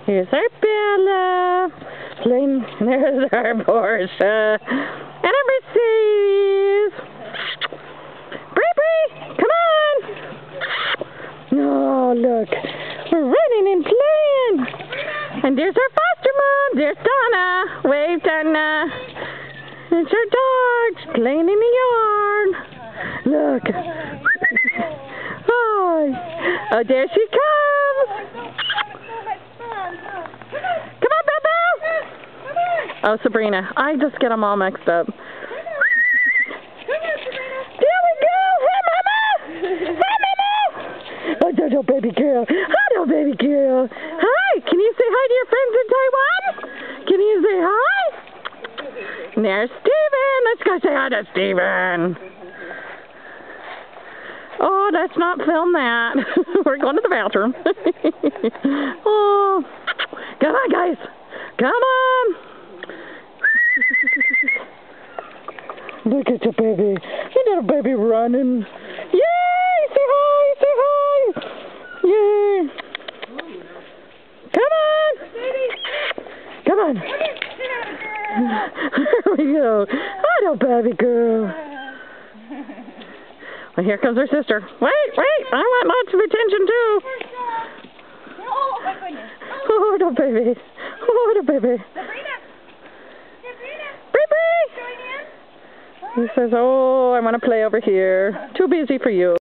Here's our Bella. Playing. There's our Portia. And our Mercedes. Bree, come on. Oh, look. We're running and playing. And there's our foster mom. There's Donna. Wave, Donna. It's our dogs playing in the yard. Look. Oh, there she comes. Come on, Bella. Oh, Sabrina. I just get them all mixed up. There we go. Hi, Mama. Hi, Mama. Oh, there's your baby girl. Hello, baby girl. Hi. Can you say hi to your friends in Taiwan? Can you say hi? There's Steven. Let's go say hi to Steven. Oh, let's not film that. We're going to the bathroom. Oh, come on, guys. Come on. Look at the baby. Look at the baby running. Yay! Say hi. Say hi. Yay. Come on. Come on. There we go. Hello, baby girl. Well, here comes her sister. Wait, I want lots of attention too. Oh, my goodness. Oh, no, baby. Oh, no, baby. Sabrina. Bree. He says, oh, I want to play over here. Too busy for you.